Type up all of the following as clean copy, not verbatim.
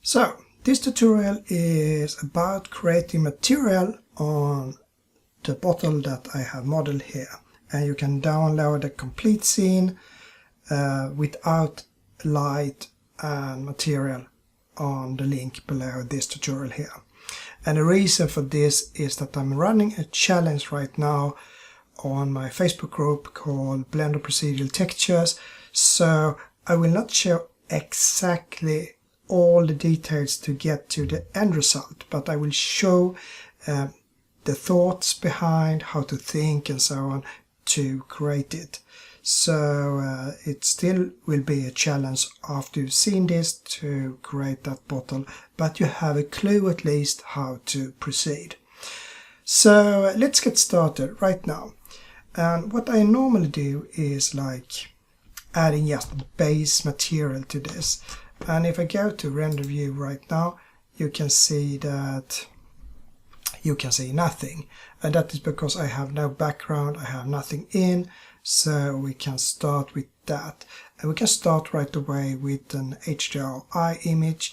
So, this tutorial is about creating material on the bottle that I have modeled here. And you can download a complete scene without light and material on the link below this tutorial here. And the reason for this is that I'm running a challenge right now on my Facebook group called Blender Procedural Textures. So I will not show exactly all the details to get to the end result, but I will show the thoughts behind how to think and so on to create it. So it still will be a challenge after you've seen this to create that bottle, but you have a clue at least how to proceed. So let's get started right now. And what I normally do is like adding just base material to this. And if I go to render view right now, you can see that you can see nothing. And that is because I have no background, I have nothing in. So we can start with that. And we can start right away with an HDRI image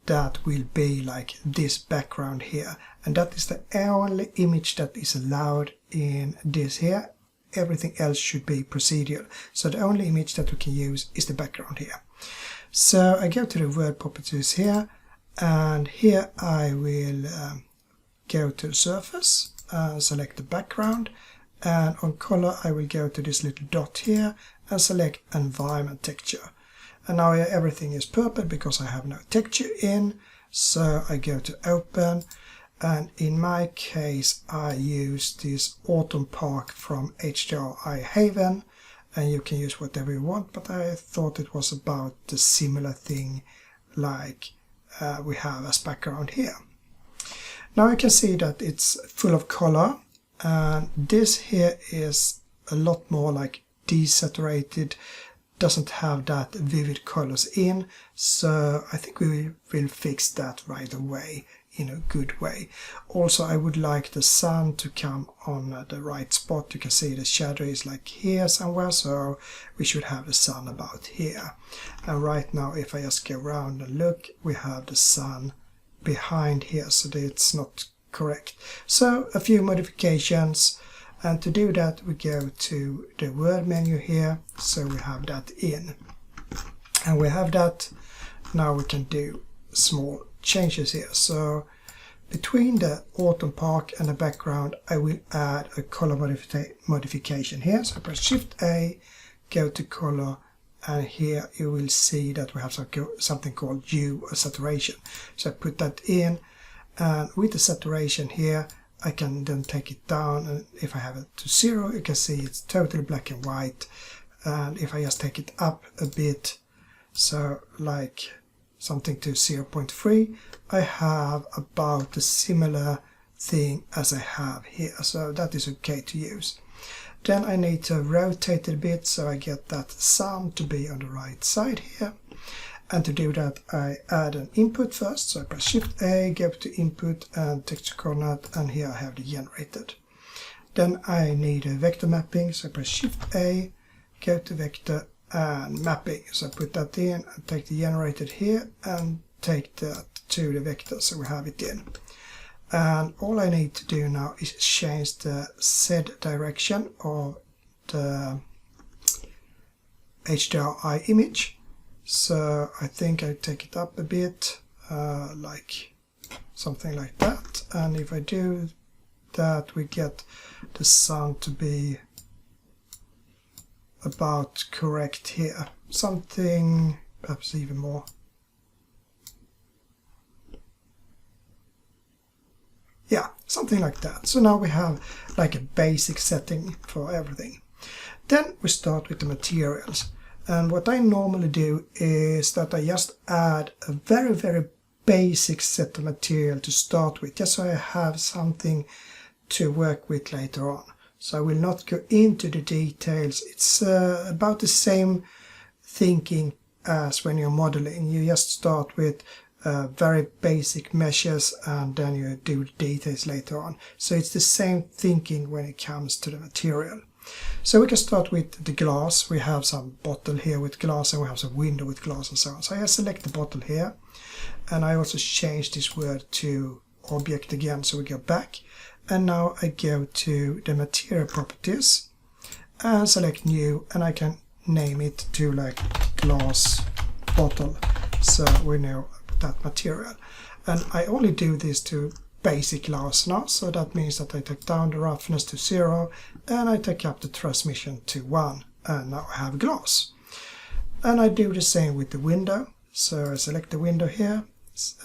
that will be like this background here. And that is the only image that is allowed in this here. Everything else should be procedural. So the only image that we can use is the background here. So I go to the word properties here, and here I will go to the surface, select the background, and on color I will go to this little dot here and select environment texture. And now everything is purple because I have no texture in, so I go to open, and in my case I use this Autumn Park from HDRI Haven, and you can use whatever you want, but I thought it was about the similar thing like we have as background here. Now you can see that it's full of color, and this here is a lot more like desaturated, doesn't have that vivid colors in, so I think we will fix that right away in a good way. Also, I would like the sun to come on the right spot. You can see the shadow is like here somewhere, so we should have the sun about here. And right now, if I just go around and look, we have the sun behind here, so it's not correct. So a few modifications, and to do that we go to the word menu here, so we have that in. And we have that. Now we can do small changes here. So between the Autumn Park and the background I will add a color modification here. So I press Shift A, go to color, and here you will see that we have something called hue or saturation. So I put that in, and with the saturation here I can then take it down, and if I have it to 0 you can see it's totally black and white. And if I just take it up a bit, so like something to 0.3, I have about the similar thing as I have here, so that is okay to use. Then I need to rotate it a bit so I get that sun to be on the right side here. And to do that I add an input first, so I press Shift A, go to input and texture coordinate, and here I have the generated. Then I need a vector mapping, so I press Shift A, go to vector and mapping, so I put that in and take the generated here and take that to the vector, so we have it in. And all I need to do now is change the Z direction of the HDRI image. So I think I take it up a bit, like something like that, and if I do that we get the sun to be about correct here, something perhaps even more. Yeah, something like that. So now we have like a basic setting for everything. Then we start with the materials, and what I normally do is that I just add a very basic set of material to start with, just so I have something to work with later on. So I will not go into the details. It's about the same thinking as when you're modeling. You just start with very basic measures and then you do the details later on. So it's the same thinking when it comes to the material. So we can start with the glass. We have some bottle here with glass and we have some window with glass and so on. So I select the bottle here and I also changed this word to object again, so we go back, and now I go to the material properties and select new, and I can name it to like glass bottle, so we know that material. And I only do this to basic glass now, so that means that I take down the roughness to 0 and I take up the transmission to 1, and now I have glass. And I do the same with the window, so I select the window here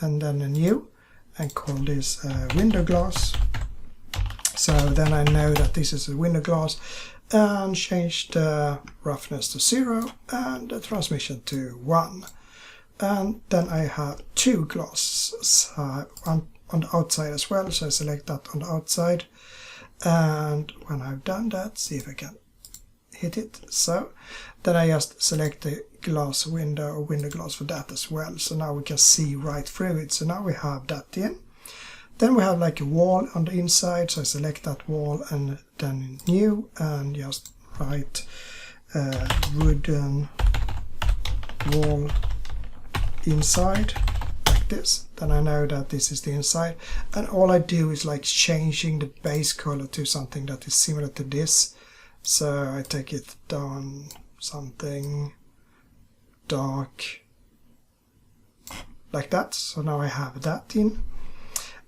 and then a new and call this window glass. So then I know that this is a window glass, and change the roughness to 0 and the transmission to 1. And then I have 2 glasses, one on the outside as well, so I select that on the outside. And when I've done that, see if I can hit it. So then I just select the glass window or window glass for that as well. So now we can see right through it. So now we have that in. Then we have like a wall on the inside, so I select that wall and then new and just write wooden wall inside like this. Then I know that this is the inside, and all I do is like changing the base color to something that is similar to this. So I take it down something dark like that. So now I have that in.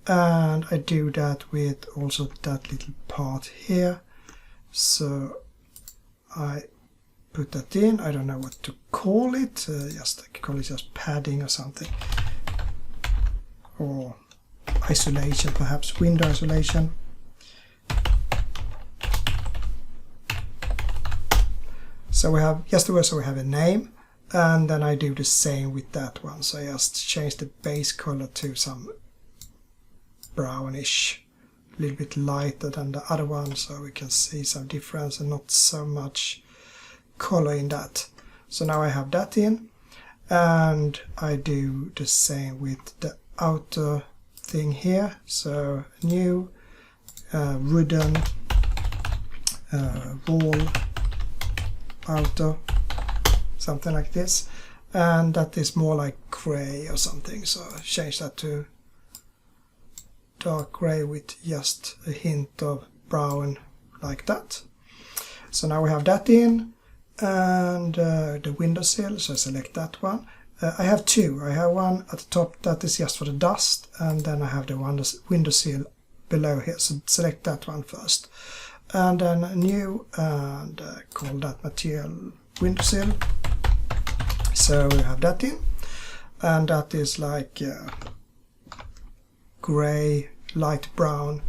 And I do that with also that little part here. So I put that in. I don't know what to call it. Just I call it just padding or something. Or isolation, perhaps window isolation. So we have just the word, so we have a name. And then I do the same with that one. So I just change the base color to some brownish, a little bit lighter than the other one, so we can see some difference and not so much color in that. So now I have that in, and I do the same with the outer thing here. So new wooden wall outer, something like this, and that is more like gray or something, so change that to dark gray with just a hint of brown like that. So now we have that in, and the windowsill, so I select that one. I have 2. I have one at the top that is just for the dust, and then I have the windowsill below here, so select that one first. And then new, and call that material windowsill. So we have that in, and that is like gray, light brown,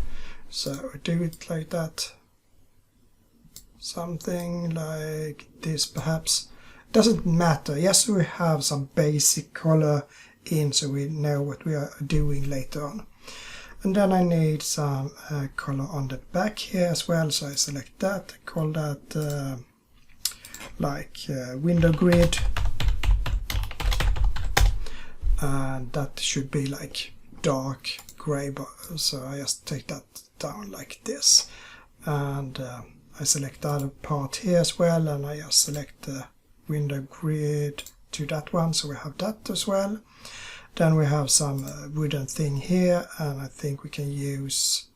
so do it like that, something like this perhaps, doesn't matter. Yes, we have some basic color in, so we know what we are doing later on. And then I need some color on the back here as well, so I select that, call that window grid, and that should be like dark gray, so I just take that down like this, and I select the other part here as well, and I just select the window grid to that one, so we have that as well. Then we have some wooden thing here, and I think we can use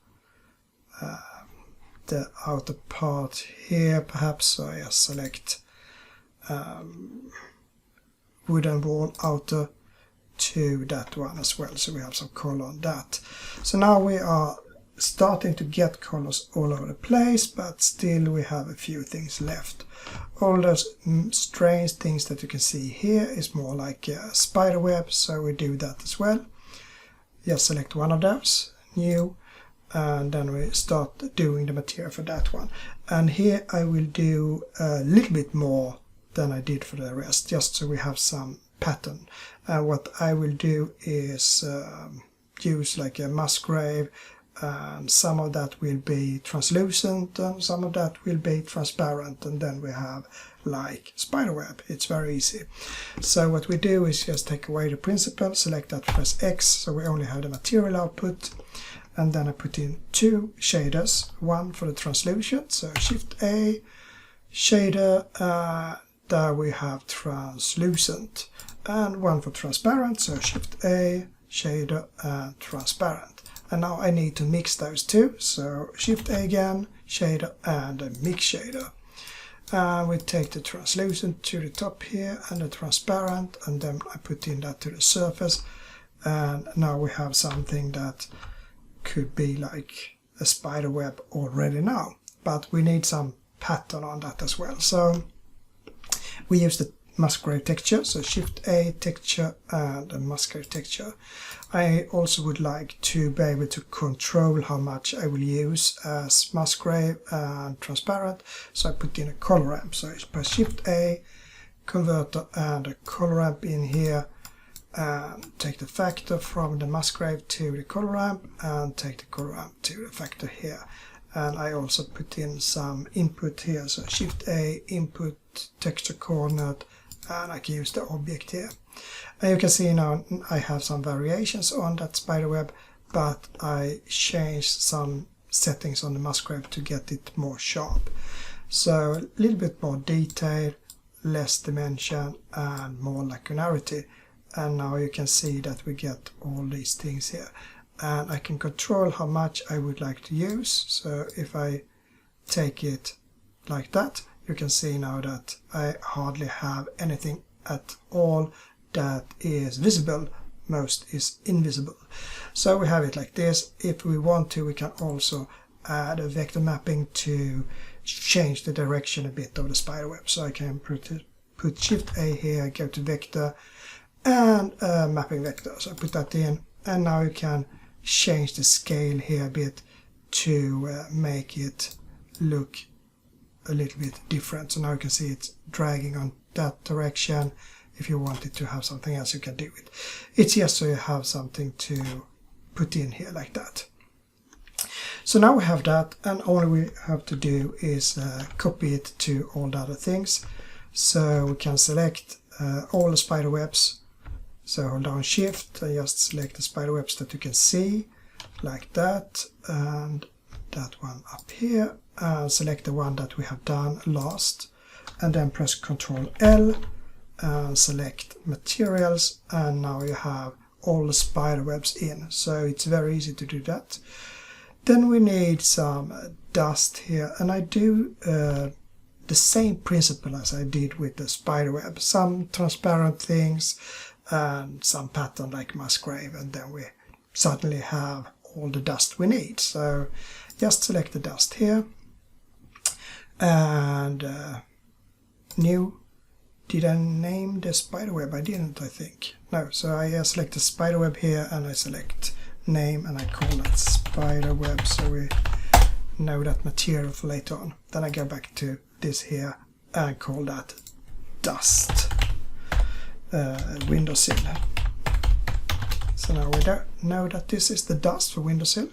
the outer part here perhaps, so I just select wooden wall outer to that one as well, so we have some color on that. So now we are starting to get colors all over the place, but still we have a few things left. All those strange things that you can see here is more like a spider web, so we do that as well. Just select one of those, new, and then we start doing the material for that one. And here I will do a little bit more than I did for the rest, just so we have some pattern. And what I will do is use like a musgrave, and some of that will be translucent and some of that will be transparent, and then we have like spiderweb. It's very easy. So what we do is just take away the principal, select that, press X, so we only have the material output, and then I put in 2 shaders, one for the translucent, so Shift A, shader, there we have translucent, and one for transparent, so Shift A, shader and transparent. And now I need to mix those two, so Shift A again, shader and a mix shader. And we take the translucent to the top here and the transparent, and then I put in that to the surface. And now we have something that could be like a spider web already now, but we need some pattern on that as well. So we use the Musgrave texture, so Shift A, texture and a Musgrave texture. I also would like to be able to control how much I will use as Musgrave and transparent, so I put in a color ramp. So I press Shift A, converter and a color ramp in here, and take the factor from the Musgrave to the color ramp and take the color ramp to the factor here. And I also put in some input here, so Shift A, input, texture coordinate, and I can use the object here. And you can see now I have some variations on that spiderweb, but I changed some settings on the Musgrave to get it more sharp. So a little bit more detail, less dimension and more linearity. And now you can see that we get all these things here. And I can control how much I would like to use. So if I take it like that, you can see now that I hardly have anything at all that is visible. Most is invisible. So we have it like this. If we want to, we can also add a vector mapping to change the direction a bit of the spiderweb. So I can put Shift A here, go to vector and mapping vector. So I put that in, and now you can change the scale here a bit to make it look a little bit different. So now you can see it's dragging on that direction. If you wanted to have something else, you can do it. It's just so you have something to put in here like that. So now we have that, and all we have to do is copy it to all the other things. So we can select all the spider webs. So hold down Shift and just select the spider webs that you can see, like that, and that one up here. Select the one that we have done last, and then press Ctrl L and select materials, and now you have all the spider webs in. So it's very easy to do that. Then we need some dust here, and I do the same principle as I did with the spider web. Some transparent things and some pattern like Musgrave, and then we suddenly have all the dust we need. So just select the dust here and new. Did I name the spiderweb? I didn't, I think. No, so I select the spiderweb here and I select name and I call that spiderweb, so we know that material for later on. Then I go back to this here and call that dust windowsill. So now we know that this is the dust for windowsill.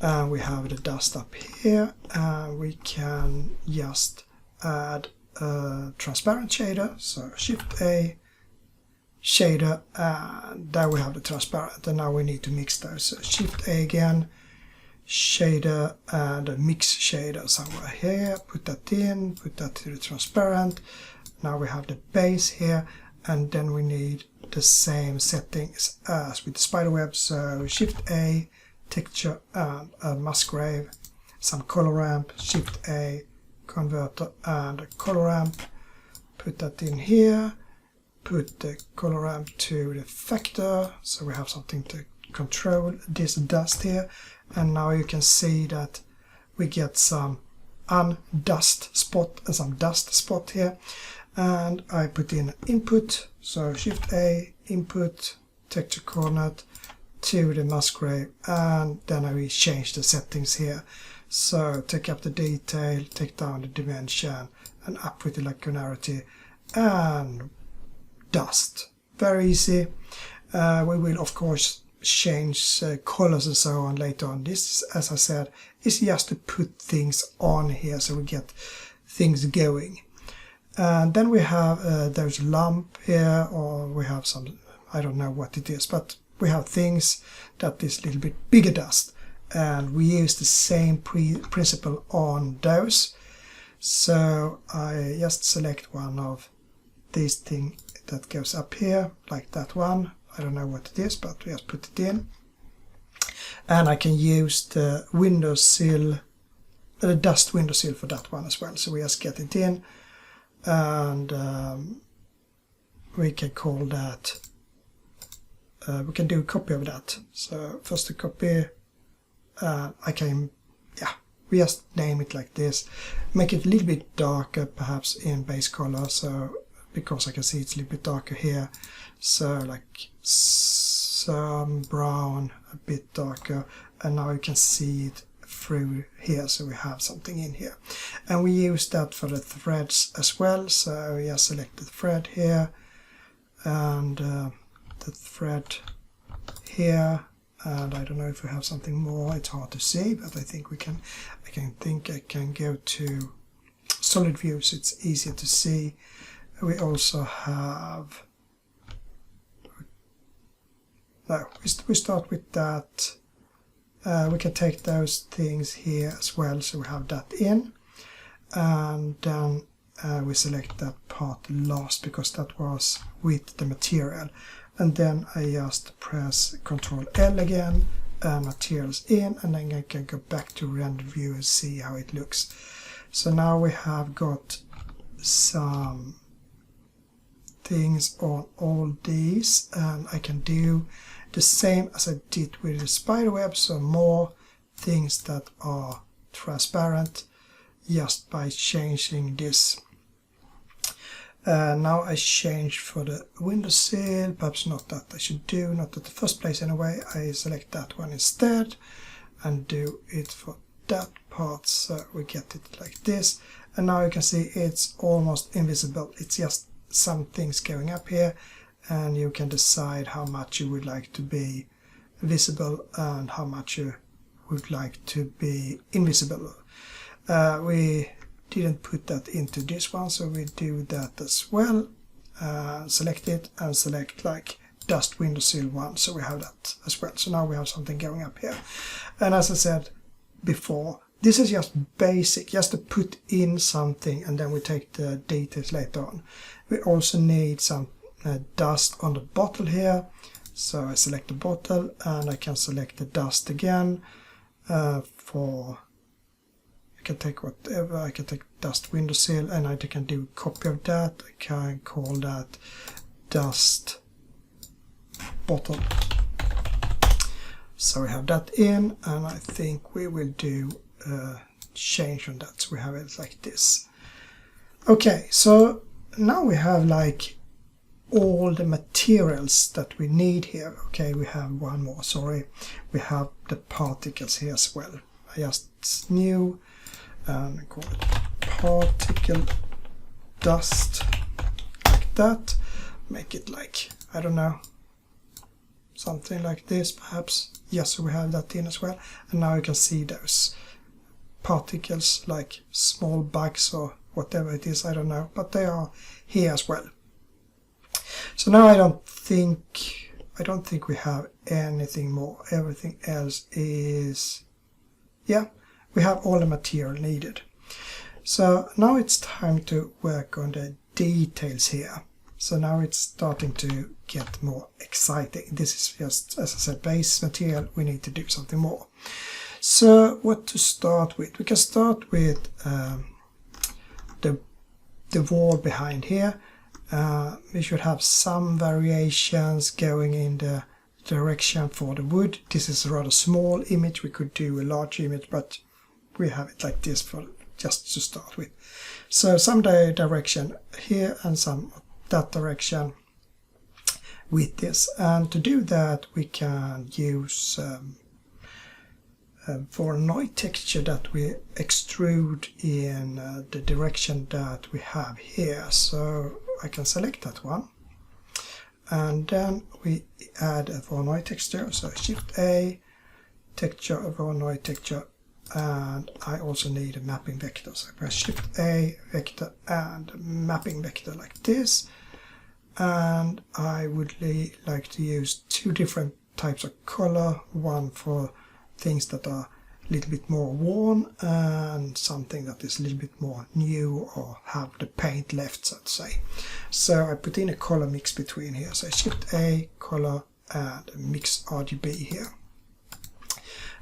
We have the dust up here, and we can just add a transparent shader. So Shift A, shader, and there we have the transparent. And now we need to mix those. So Shift A again, shader and a mix shader somewhere here. Put that in, put that to the transparent. Now we have the base here, and then we need the same settings as with the spiderweb. So Shift A, texture and a Musgrave, some color ramp, Shift A, converter and a color ramp. Put that in here, put the color ramp to the factor, so we have something to control this dust here. And now you can see that we get some undust spot and some dust spot here. And I put in input, so Shift A, input, texture coordinate to the Musgrave, and then I will change the settings here. So take up the detail, take down the dimension, and up with the linearity and dust. Very easy. We will of course change colors and so on later on. This, as I said, is just to put things on here so we get things going. And then we have there's a lump here, or we have some, I don't know what it is, but we have things that is a little bit bigger dust, and we use the same principle on those. So I just select one of these that goes up here, like that one. I don't know what it is, but we just put it in. And I can use the windowsill, the dust windowsill for that one as well. So we just get it in, and we can call that, we can do a copy of that. So first a copy, I can, we just name it like this. Make it a little bit darker, perhaps in base color, so because I can see it's a little bit darker here. So like some brown, a bit darker, and now you can see it through here, so we have something in here. And we use that for the threads as well, so we just select the thread here, and the thread here, and I don't know if we have something more, it's hard to see, but I think we can, I can go to solid views, it's easier to see. We also have, no, we start with that. We can take those things here as well, so we have that in, and then we select that part last because that was with the material, and then I just press Ctrl L again, materials in, and then I can go back to render view and see how it looks. So now we have got some things on all these, and I can do the same as I did with the spider web, so more things that are transparent just by changing this. Now I change for the windowsill, perhaps not that I should do, not at the first place anyway. I select that one instead and do it for that part, so we get it like this. And now you can see it's almost invisible, it's just some things going up here, and you can decide how much you would like to be visible and how much you would like to be invisible. We didn't put that into this one, so we do that as well. Select it and select like dust windowsill one, so we have that as well. So now we have something going up here. And as I said before, this is just basic, just to put in something, and then we take the details later on. We also need some dust on the bottle here, so I select the bottle and I can select the dust again. For I can take whatever, I can take dust windowsill, and I can do a copy of that. I can call that dust bottle. So we have that in, and I think we will do a change on that, so we have it like this. Okay, so now we have like all the materials that we need here. Okay, we have one more, sorry. We have the particles here as well. I just new and call it particle dust, like that. Make it like, I don't know, something like this perhaps. Yes, so we have that in as well. And now you can see those particles, like small bugs or whatever it is, I don't know, but they are here as well. So now I don't think we have anything more. Everything else is, yeah, we have all the material needed. So now it's time to work on the details here. So now it's starting to get more exciting. This is just, as I said, base material. We need to do something more. So what to start with? We can start with the wall behind here. We should have some variations going in the direction for the wood. This is a rather small image. We could do a large image, but we have it like this for just to start with. So some direction here and some that direction with this. And to do that, we can use Voronoi texture that we extrude in the direction that we have here. So I can select that one, and then we add a Voronoi texture. So Shift A, texture, a Voronoi texture, and I also need a mapping vector. So I press Shift A, vector, and mapping vector like this. And I would like to use two different types of color, one for things that are a little bit more worn and something that is a little bit more new or have the paint left, so to say. So I put in a color mix between here. So I Shift A, color, and mix RGB here.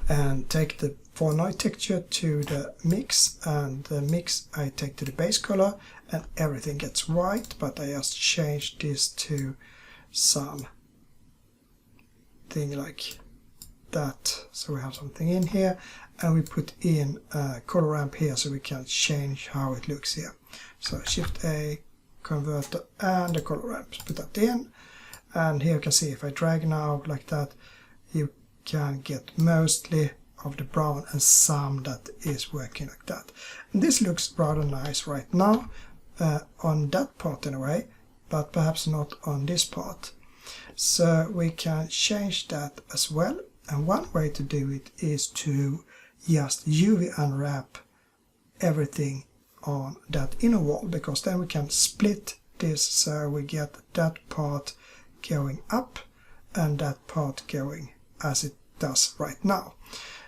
And take the Voronoi texture to the mix, and the mix I take to the base color, and everything gets white, but I just change this to some thing like that, so we have something in here, and we put in a color ramp here so we can change how it looks here. So Shift A, converter, and the color ramp, put that in, and here you can see if I drag now like that, you can get mostly of the brown and some that is working like that. And this looks rather nice right now on that part anyway, but perhaps not on this part. So we can change that as well, and one way to do it is to just UV unwrap everything on that inner wall, because then we can split this so we get that part going up and that part going as it does right now.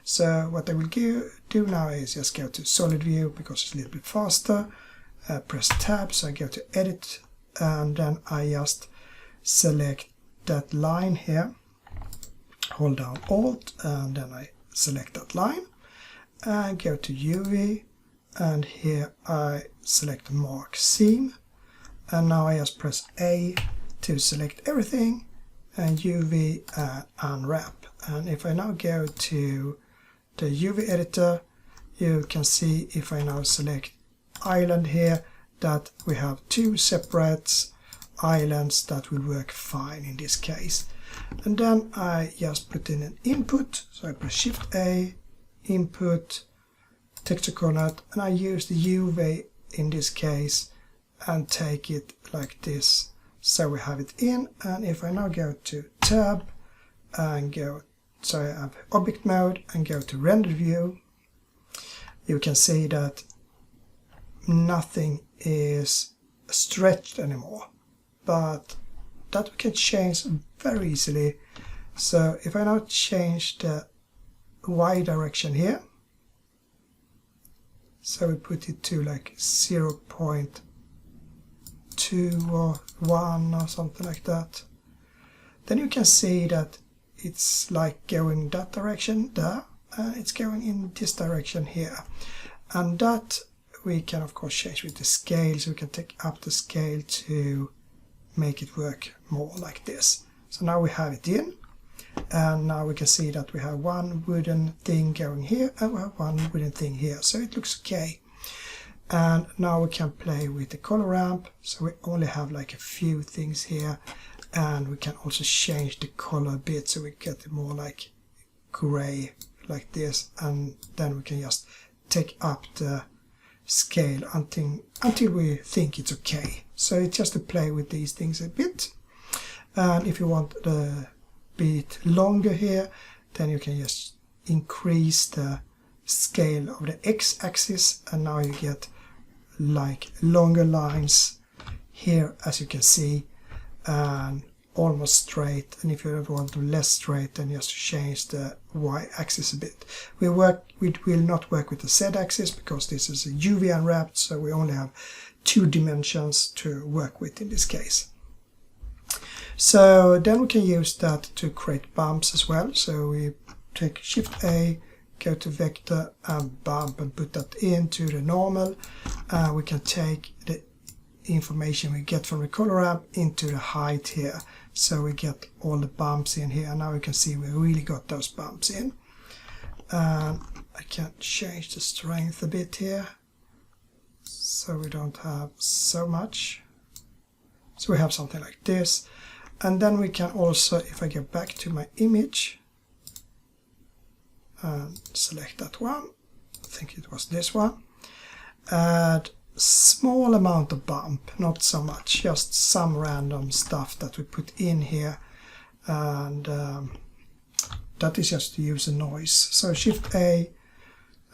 So what I will do now is just go to solid view because it's a little bit faster, press tab, so I go to edit, and then I just select that line here, hold down Alt, and then I select that line and go to UV, and here I select mark seam, and now I just press A to select everything and UV and unwrap. And if I now go to the UV editor, you can see if I now select island here that we have two separate islands that will work fine in this case. And then I just put in an input, so I press Shift A, input, texture coordinate, and I use the UV in this case and take it like this, so we have it in. And if I now go to tab and go, so I have object mode and go to render view, you can see that nothing is stretched anymore, but that we can change very easily. So if I now change the Y direction here, so we put it to like 0.2 or 1 or something like that, then you can see that it's like going that direction there, and it's going in this direction here. And that we can of course change with the scale, so we can take up the scale to make it work more like this. So now we have it in, and now we can see that we have one wooden thing going here and we have one wooden thing here, so it looks okay. And now we can play with the color ramp, so we only have like a few things here, and we can also change the color a bit so we get it more like gray like this, and then we can just take up the scale until we think it's okay. So it's just to play with these things a bit. And if you want the bit longer here, then you can just increase the scale of the x-axis, and now you get like longer lines here, as you can see, and almost straight. And if you want to less straight, then just change the y-axis a bit. We will not work with the z-axis because this is a UV unwrapped, so we only have 2 dimensions to work with in this case. So then we can use that to create bumps as well. So we take Shift A, go to vector and bump, and put that into the normal. We can take the information we get from the color ramp into the height here, so we get all the bumps in here. And now we can see we really got those bumps in. I can change the strength a bit here so we don't have so much, so we have something like this. And then we can also, if I go back to my image and select that one, I think it was this one, add small amount of bump, not so much, just some random stuff that we put in here, and that is just to use a noise. So Shift A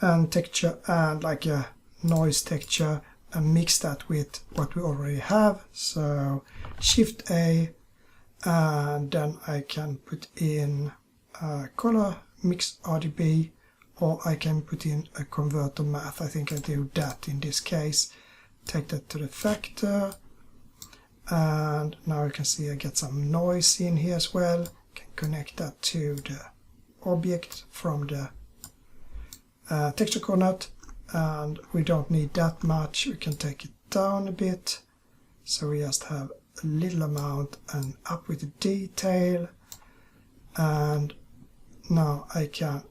and texture and like a noise texture, and mix that with what we already have. So Shift A, and then I can put in color mix RGB or I can put in a converter math. I think I do that in this case. Take that to the factor, and now you can see I get some noise in here as well. Can connect that to the object from the texture coordinate, and we don't need that much. We can take it down a bit, so we just have a little amount, and up with the detail. And now I can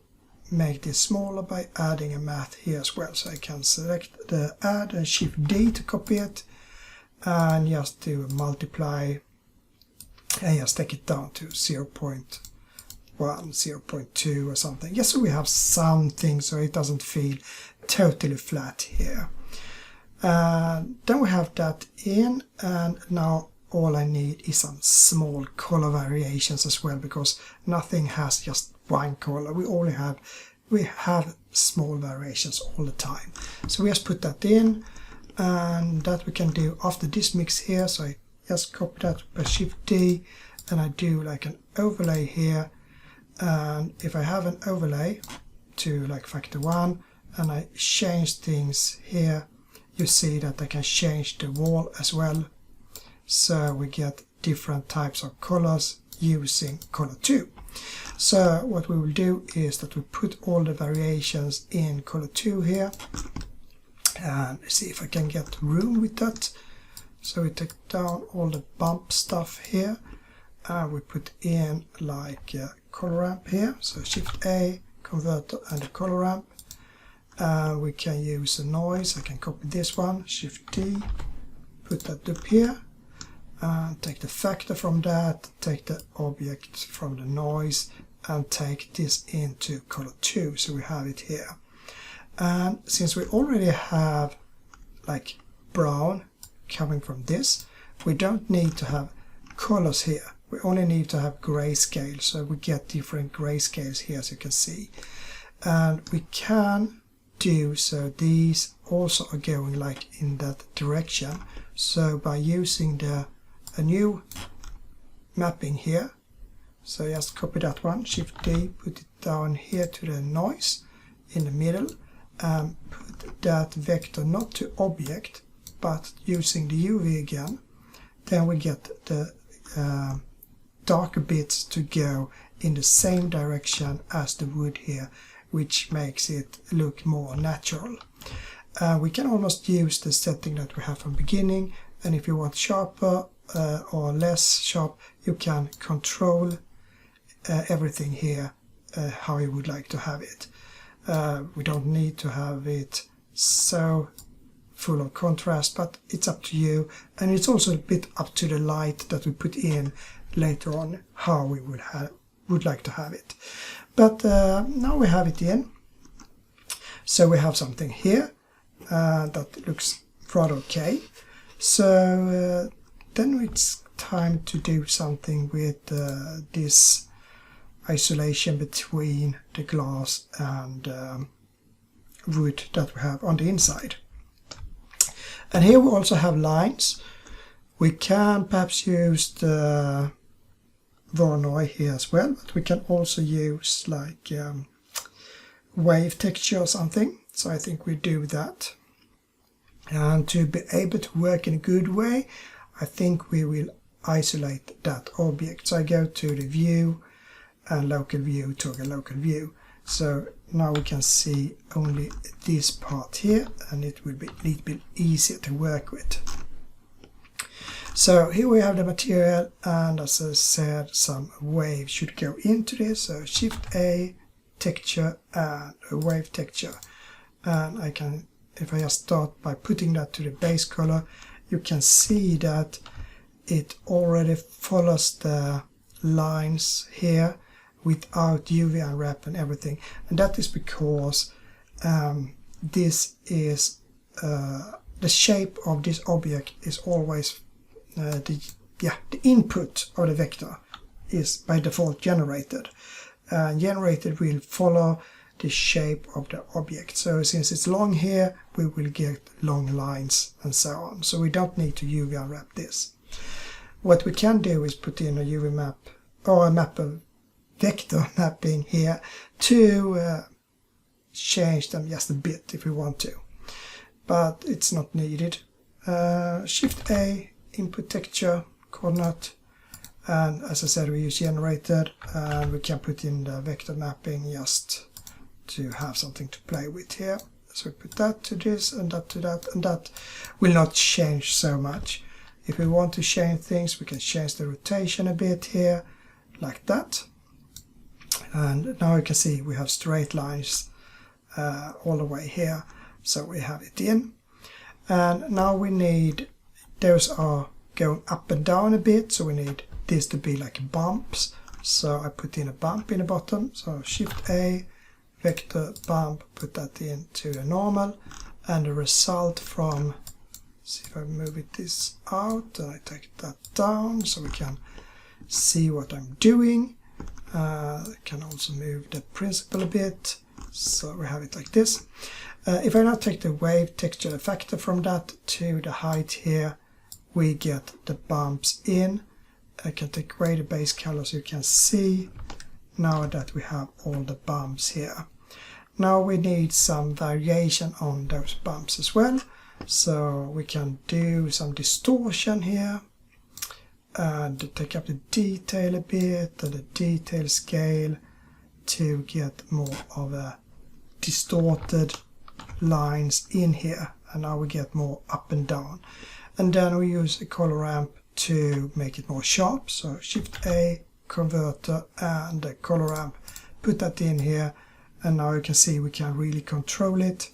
make this smaller by adding a math here as well. So I can select the add and shift D to copy it, and just do a multiply, and just take it down to 0.1, 0.2 or something, just so we have something so it doesn't feel totally flat here. Then we have that in, and now all I need is some small color variations as well, because nothing has just one color. We have small variations all the time. So we just put that in, and that we can do after this mix here. So I just copy that by Shift D, and I do like an overlay here. And if I have an overlay to like factor 1, and I change things here, you see that I can change the wall as well. So we get different types of colors using color 2. So what we will do is that we put all the variations in color 2 here, and see if I can get room with that. So we take down all the bump stuff here, and we put in like a color ramp here. So Shift A, converter, and a color ramp. We can use a noise. I can copy this one, Shift D, put that up here, and take the factor from that, take the object from the noise, and take this into color 2, so we have it here. And since we already have like brown coming from this, we don't need to have colors here. We only need to have grayscale, so we get different grayscales here, as you can see. And we can do so these also are going like in that direction. So by using a new mapping here, so just copy that one, Shift D, put it down here to the noise in the middle, and put that vector not to object but using the UV again. Then we get the darker bits to go in the same direction as the wood here, which makes it look more natural. We can almost use the setting that we have from beginning, and if you want sharper or less sharp, you can control everything here how you would like to have it. We don't need to have it so full of contrast, but it's up to you, and it's also a bit up to the light that we put in later on how we would like to have it. But now we have it in, so we have something here that looks rather okay. So then it's time to do something with this isolation between the glass and wood that we have on the inside. And here we also have lines. We can perhaps use the Voronoi here as well, but we can also use like wave texture or something. So I think we do that. And to be able to work in a good way, I think we will isolate that object. So I go to the view and local view, toggle local view. So now we can see only this part here, and it will be a little bit easier to work with. So here we have the material, and as I said, some wave should go into this. So Shift A, texture, and a wave texture. And I can, if I just start by putting that to the base color, you can see that it already follows the lines here without UV unwrap and everything. And that is because this is the shape of this object is always the input of the vector is by default generated. Generated will follow the shape of the object. So since it's long here, we will get long lines and so on. So we don't need to UV unwrap this. What we can do is put in a UV map or a map of vector mapping here to change them just a bit if we want to, but it's not needed. Shift A, input texture, coordinate, and as I said, we use generated, and we can put in the vector mapping just to have something to play with here. So we put that to this and that to that, and that will not change so much. If we want to change things, we can change the rotation a bit here, like that. And now you can see we have straight lines all the way here, so we have it in. And now we need, those are going up and down a bit, so we need this to be like bumps. So I put in a bump in the bottom, so Shift A, vector bump, put that into the normal, and the result from, see if I move this out and I take that down so we can see what I'm doing. I can also move the principle a bit, so we have it like this. If I now take the wave texture factor from that to the height here, we get the bumps in. I can take away the base color so you can see now that we have all the bumps here. Now we need some variation on those bumps as well, so we can do some distortion here and take up the detail a bit and the detail scale to get more of a distorted lines in here, and now we get more up and down. And then we use a color ramp to make it more sharp, so Shift A, converter, and the color ramp, put that in here, and now you can see we can really control it.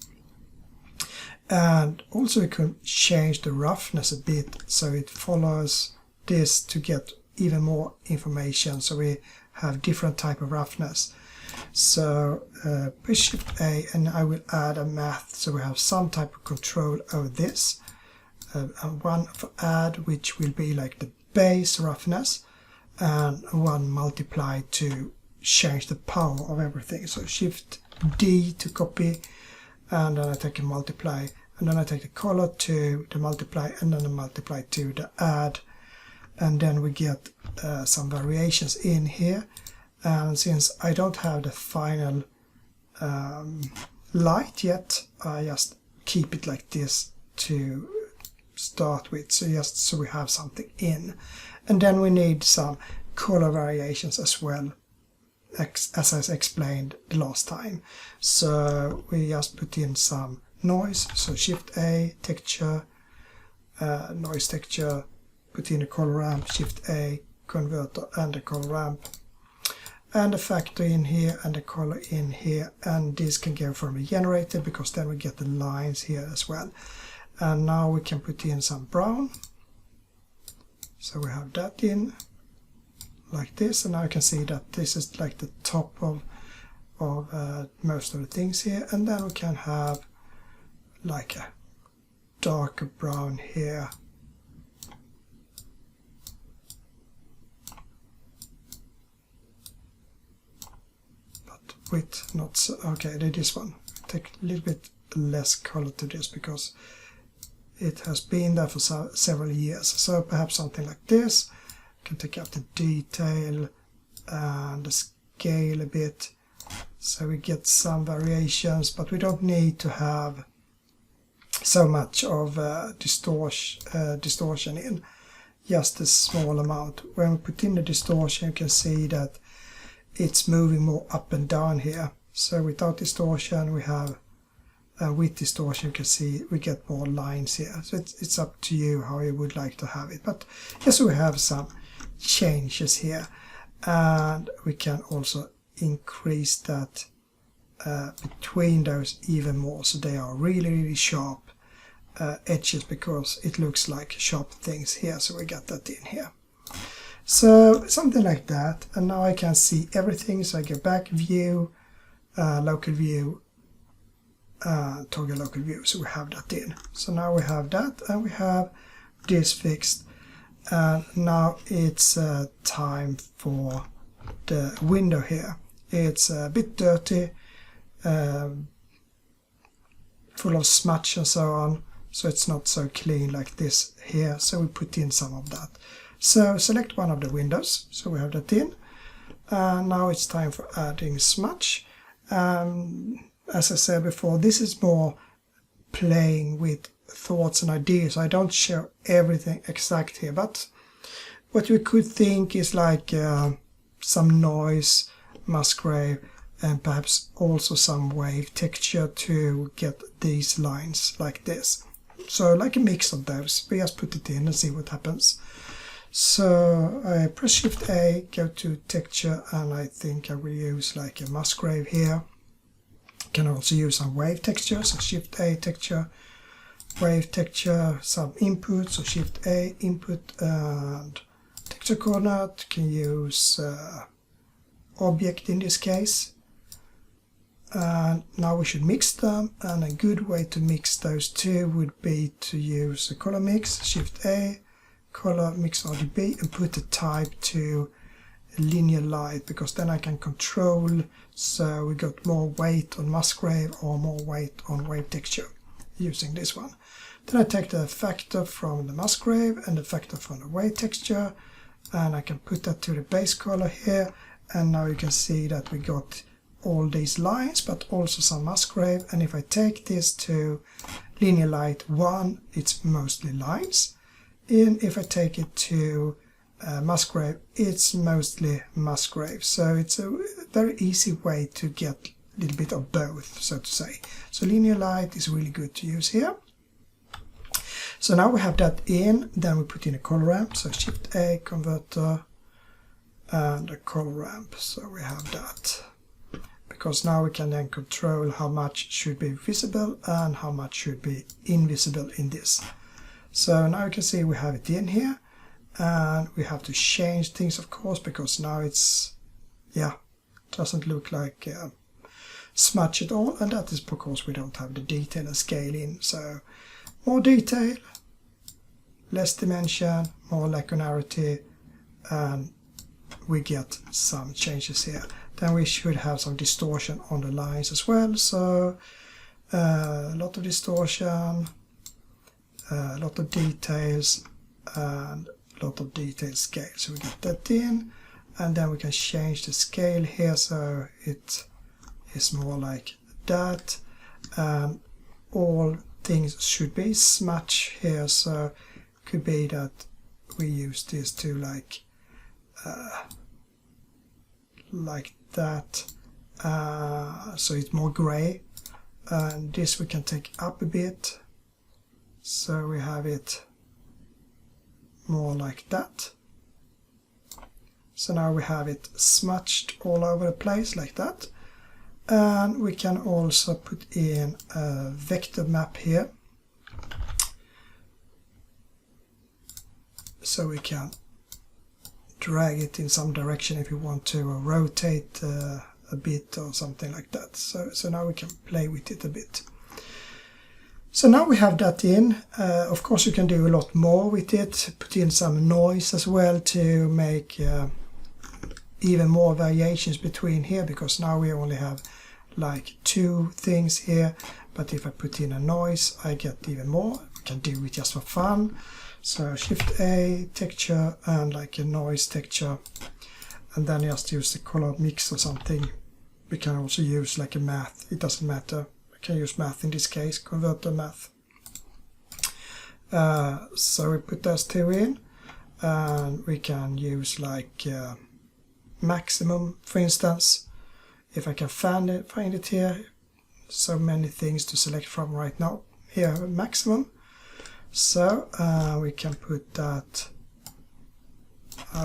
And also we can change the roughness a bit so it follows this to get even more information, so we have different type of roughness. So push Shift A, and I will add a math so we have some type of control over this. And one for add, which will be like the base roughness, and one multiply to change the power of everything. So Shift D to copy, and then I take a multiply, and then I take the color to the multiply, and then the multiply to the add, and then we get some variations in here. And since I don't have the final light yet, I just keep it like this to start with, so just so we have something in. And then we need some color variations as well, as I explained the last time. So we just put in some noise, so Shift A, texture, noise texture, put in a color ramp, Shift A, converter, and a color ramp, and a factor in here and a color in here, and this can go from a generator because then we get the lines here as well. And now we can put in some brown, so we have that in like this, and now you can see that this is like the top of most of the things here. And then we can have like a darker brown here, but with not so, okay, this one take a little bit less color to this because it has been there for several years. So perhaps something like this. Can take up the detail and the scale a bit, so we get some variations, but we don't need to have so much of distortion in, just a small amount. When we put in the distortion, you can see that it's moving more up and down here. So without distortion we have, with distortion you can see we get more lines here. So it's up to you how you would like to have it, but yes, we have some changes here, and we can also increase that between those even more, so they are really sharp edges, because it looks like sharp things here, so we got that in here. So something like that, and now I can see everything. So I go back, view, local view, toggle local view, so we have that in. So now we have that, and we have this fixed. And now it's time for the window here. It's a bit dirty, full of smudge and so on, so it's not so clean like this here, so we put in some of that. So select one of the windows, so we have that in. Now it's time for adding smudge. as I said before, this is more playing with thoughts and ideas. I don't show everything exact here, but what we could think is like some noise, musgrave, and perhaps also some wave texture to get these lines like this. So like a mix of those. We just put it in and see what happens. So I press Shift A, go to texture, and I think I will use like a musgrave here. Can also use some wave texture, so Shift A, texture, wave texture, some input, so Shift A, input, and texture coordinate. Can use object in this case. And now we should mix them, and a good way to mix those two would be to use a color mix, Shift A, color mix RGB, and put the type to linear light, because then I can control, so we got more weight on musgrave or more weight on wave texture using this one. Then I take the factor from the musgrave and the factor from the wave texture, and I can put that to the base color here, and now you can see that we got all these lines but also some musgrave. And if I take this to linear light 1, it's mostly lines, and if I take it to musgrave, it's mostly musgrave. So it's a very easy way to get a little bit of both, so to say. So linear light is really good to use here. So now we have that in, then we put in a color ramp, so Shift A, converter, and a color ramp. So we have that, because now we can then control how much should be visible and how much should be invisible in this. So now you can see we have it in here, and we have to change things, of course, because now it's, yeah, doesn't look like smudge at all, and that is because we don't have the detail and scale in. So more detail, less dimension, more linearity, and we get some changes here. Then we should have some distortion on the lines as well, so a lot of distortion, a lot of details, and a lot of detail scale. So we get that in, and then we can change the scale here so it is more like that, and all things should be smudge here. So it could be that we use this to like that, so it's more gray, and this we can take up a bit, so we have it more like that. So now we have it smudged all over the place like that, and we can also put in a vector map here, so we can drag it in some direction if you want to, or rotate a bit or something like that. So now we can play with it a bit. So now we have that in. Of course you can do a lot more with it, put in some noise as well to make even more variations between here, because now we only have like 2 things here, but if I put in a noise I get even more. We can do it just for fun. So Shift A, texture, and like a noise texture, and then just use the color mix or something. We can also use like a math, it doesn't matter. We can use math in this case, converter math. So we put those 2 in, and we can use like maximum, for instance. If I can find it here, so many things to select from right now. Here, maximum. So we can put that,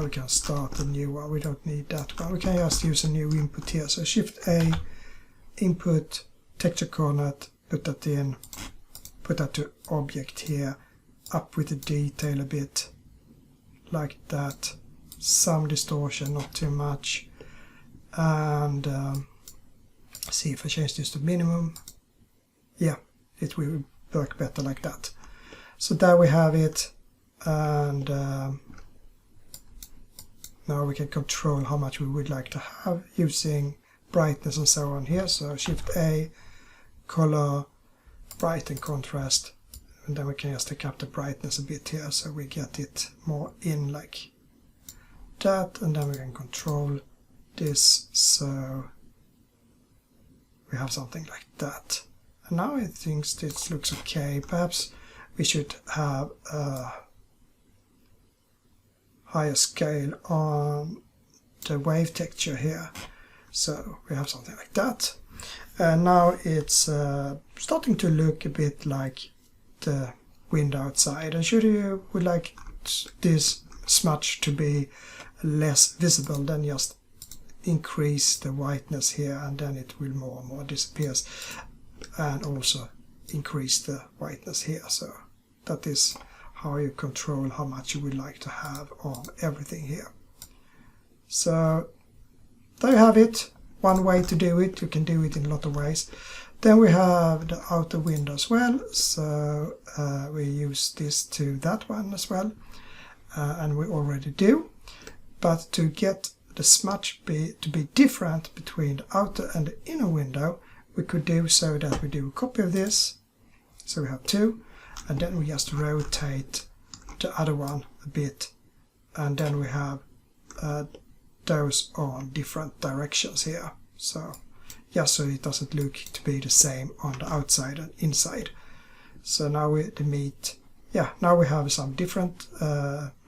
we can start a new one, we don't need that one, we can just use a new input here. So Shift A, input, texture coordinate, put that in, put that to object here, up with the detail a bit, like that, some distortion, not too much, and see if I change this to minimum, yeah, it will work better like that. So there we have it, and now we can control how much we would like to have using brightness and so on here. So Shift A, color, bright and contrast, and then we can just take up the brightness a bit here so we get it more in like that, and then we can control this so we have something like that. And now I think this looks okay. Perhaps we should have a higher scale on the wave texture here. So we have something like that. And now it's starting to look a bit like the wind outside. And should you would like this smudge to be less visible, then just increase the whiteness here, and then it will more and more disappear, and also increase the whiteness here. So that is how you control how much you would like to have on everything here. So there you have it. One way to do it. You can do it in a lot of ways. Then we have the outer window as well. So we use this to that one as well, and we already do. But to get the smudge to be different between the outer and the inner window, we could do so that we do a copy of this. So we have two, and then we just rotate the other one a bit, and then we have those on different directions here. So just so it doesn't look to be the same on the outside and inside. So now we now we have some different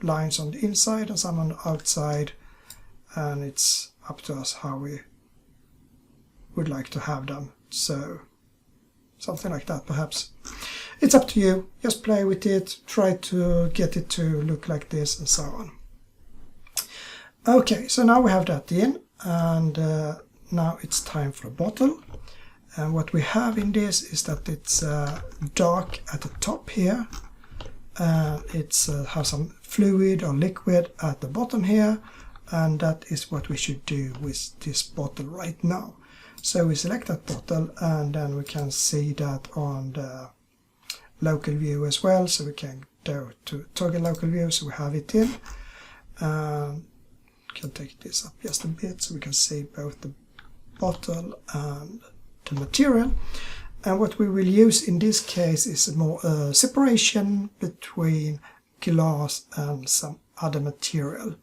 lines on the inside and some on the outside, and it's up to us how we would like to have them. So something like that perhaps. It's up to you. Just play with it, try to get it to look like this and so on. Okay, so now we have that in, and now it's time for a bottle. And what we have in this is that it's dark at the top here. It's has some fluid or liquid at the bottom here, and that is what we should do with this bottle right now. So we select that bottle, and then we can see that on the local view as well. So we can go to toggle local view, so we have it in. Can take this up just a bit so we can see both the bottle and the material. And what we will use in this case is more separation between glass and some other material.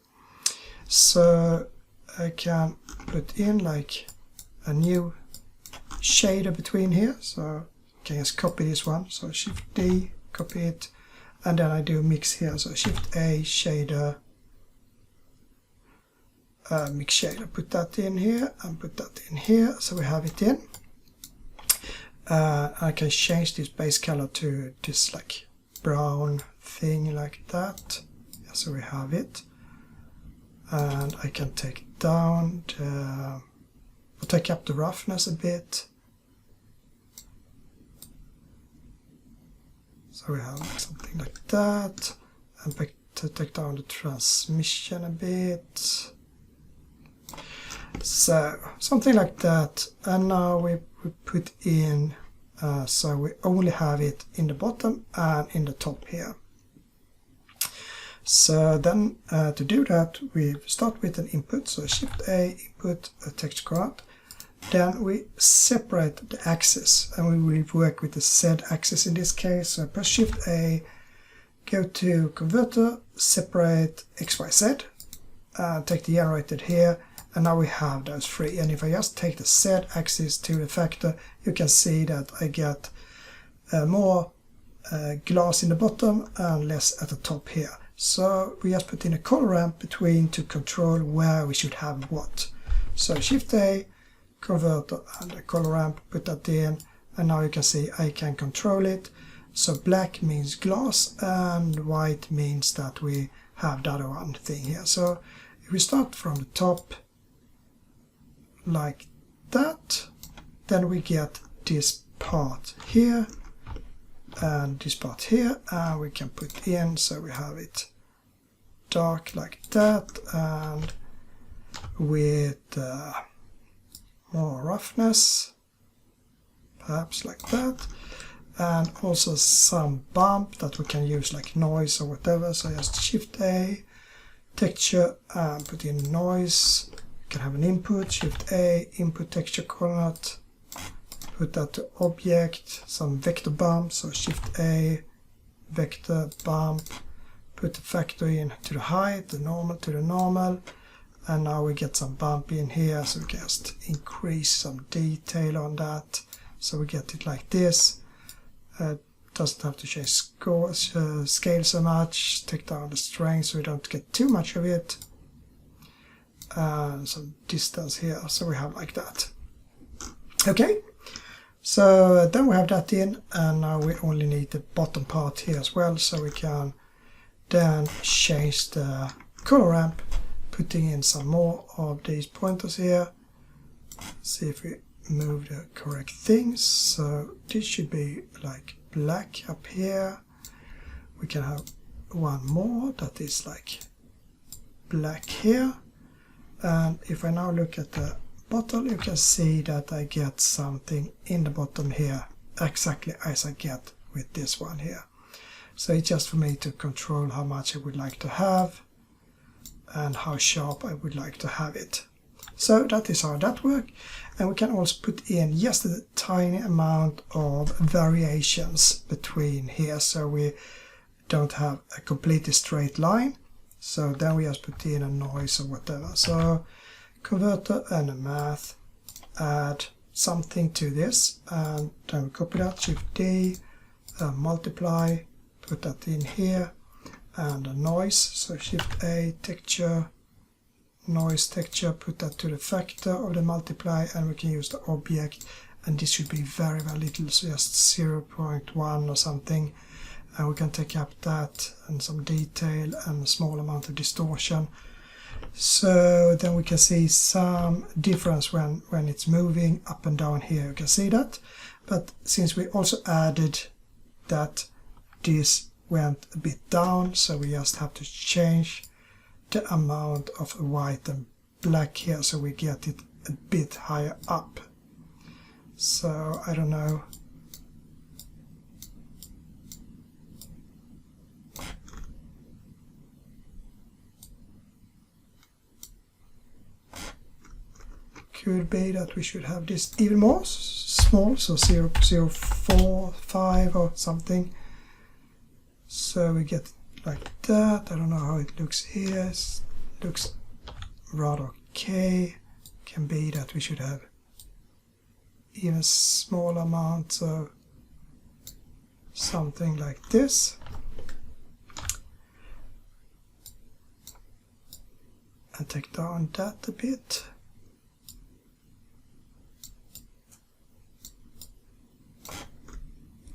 So I can put in like a new shader between here. So I can just copy this one. So Shift D, copy it, and then I do mix here. So Shift A, shader, mix shader. Put that in here and put that in here. So we have it in. I can change this base color to this like brown thing like that. Yeah, so we have it. And I can take down or take up the roughness a bit. So we have something like that. And to take down the transmission a bit. So something like that. And now we put in, so we only have it in the bottom and in the top here. So then to do that, we start with an input. So Shift A, input a texture coordinate. Then we separate the axis, and we will work with the Z axis in this case. So press Shift A, go to converter, separate X, Y, Z, take the generated here. And now we have those three. And if I just take the Z axis to the factor, you can see that I get more glass in the bottom and less at the top here. So we just put in a color ramp between to control where we should have what. So Shift A, converter and a color ramp, put that in, and now you can see I can control it. So black means glass and white means that we have the other one thing here. So if we start from the top like that, then we get this part here and this part here, and we can put in, so we have it dark like that and with more roughness, perhaps like that, and also some bump that we can use like noise or whatever. So just Shift A, texture, and put in noise. Can have an input, Shift A, input texture coordinate, put that to object, some vector bump, so Shift A, vector bump, put the factor in to the height, the normal to the normal, and now we get some bump in here, so we can just increase some detail on that, so we get it like this. Doesn't have to change scale so much, take down the strength so we don't get too much of it, and some distance here, so we have like that. Okay, so then we have that in, and now we only need the bottom part here as well, so we can then change the color ramp, putting in some more of these pointers here. See if we move the correct things. So this should be like black up here. We can have one more that is like black here, and if I now look at the bottle, you can see that I get something in the bottom here exactly as I get with this one here. So it's just for me to control how much I would like to have and how sharp I would like to have it. So that is how that works, and we can also put in just a tiny amount of variations between here, so we don't have a completely straight line. So then we just put in a noise or whatever. So converter and a math, add something to this, and then we copy that, Shift D, multiply, put that in here, and a noise, so Shift A, texture, noise texture, put that to the factor of the multiply, and we can use the object, and this should be very, very little, so just 0.1 or something, and we can take up that and some detail and a small amount of distortion. So then we can see some difference when it's moving up and down here, you can see that, but since we also added that, this went a bit down, so we just have to change the amount of white and black here so we get it a bit higher up. So I don't know, could be that we should have this even more small, so 0.045 or something, so we get like that. I don't know how it looks here. It looks rather okay. Can be that we should have even small amounts of something like this. And take down that a bit.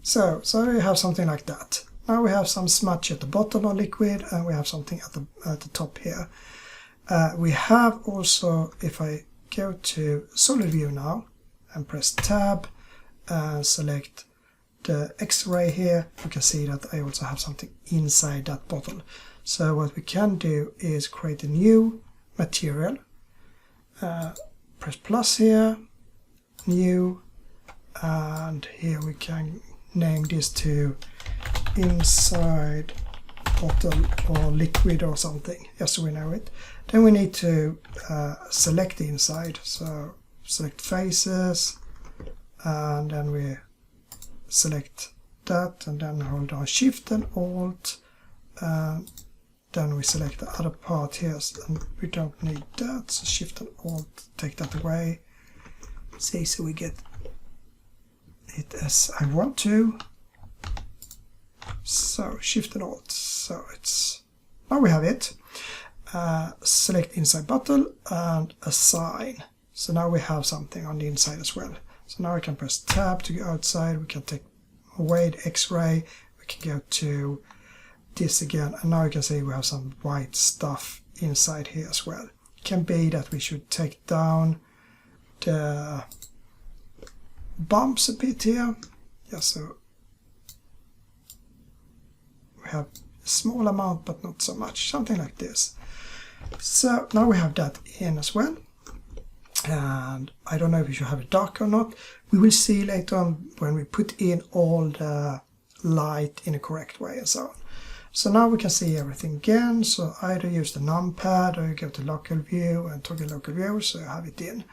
So we have something like that. Now we have some smudge at the bottom of liquid, and we have something at the top here. We have also, if I go to solid view now and press tab and select the X-ray here, you can see that I also have something inside that bottle. So what we can do is create a new material, press plus here, new, and here we can name this to inside bottle or liquid or something, just so we know it. Then we need to select the inside, so select faces, and then we select that, and then hold down Shift and Alt, and then we select the other part here, and we don't need that, so Shift and Alt, take that away. See, so we get it as I want to. So Shift and Alt, so it's, now we have it. Select inside bottle and assign. So now we have something on the inside as well. So now I can press tab to go outside. We can take away the X-ray. We can go to this again, and now you can see we have some white stuff inside here as well. It can be that we should take down the bumps a bit here. Yeah, so we have a small amount but not so much, something like this. So now we have that in as well, and I don't know if we should have it dark or not. We will see later on when we put in all the light in a correct way and so on. So now we can see everything again, so either use the numpad or you go to local view and toggle local view, so you have it in.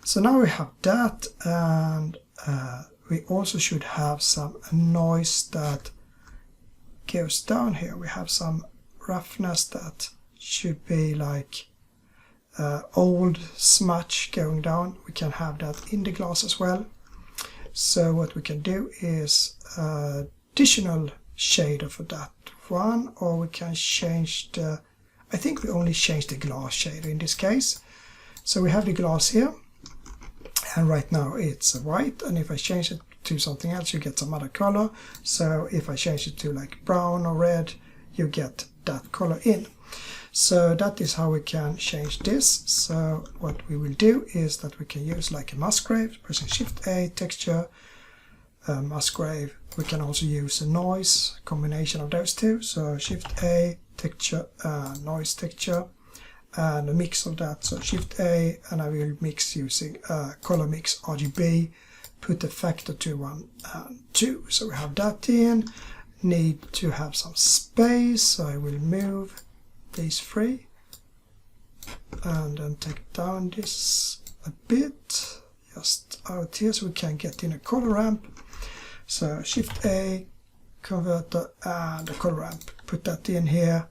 So now we have that, and we also should have some noise that goes down here. We have some roughness that should be like old smudge going down, we can have that in the glass as well. So what we can do is additional shader for that one, or we can change the, I think we only change the glass shader in this case. So we have the glass here, and right now it's white, and if I change it to something else you get some other color. So if I change it to like brown or red, you get that color in. So that is how we can change this. So what we will do is that we can use like a Musgrave, pressing Shift A, texture, Musgrave. We can also use a noise, combination of those two. So Shift A, texture, noise texture, and a mix of that. So Shift A, and I will mix using color mix RGB, put the factor to 1 and 2. So we have that in. Need to have some space, so I will move these three and then take down this a bit just out here so we can get in a color ramp. So Shift A, converter, and a color ramp, put that in here,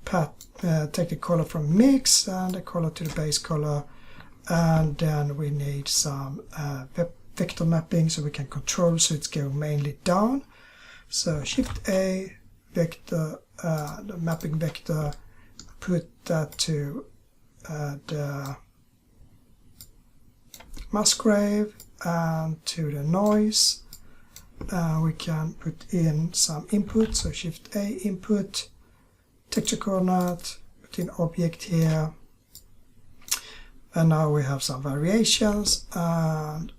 take the color from mix and the color to the base color, and then we need some vector mapping so we can control so it's going mainly down. So Shift A, vector, the mapping vector, put that to the Musgrave and to the noise. We can put in some input, so Shift A, input, texture coordinate, put in object here, and now we have some variations, and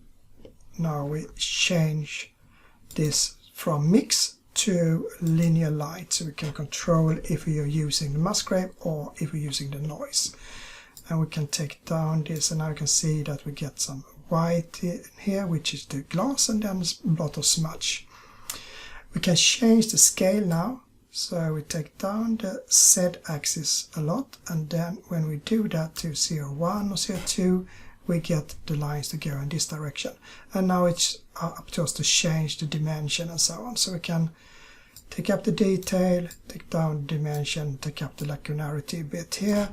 now we change this from mix to linear light, so we can control if we are using the Musgrave or if we're using the noise. And we can take down this, and now you can see that we get some white in here, which is the glass, and then a lot of smudge. We can change the scale now, so we take down the Z axis a lot, and then when we do that to 0.1 or 0.2, we get the lines to go in this direction. And now it's up to us to change the dimension and so on. So we can take up the detail, take down the dimension, take up the linearity a bit here,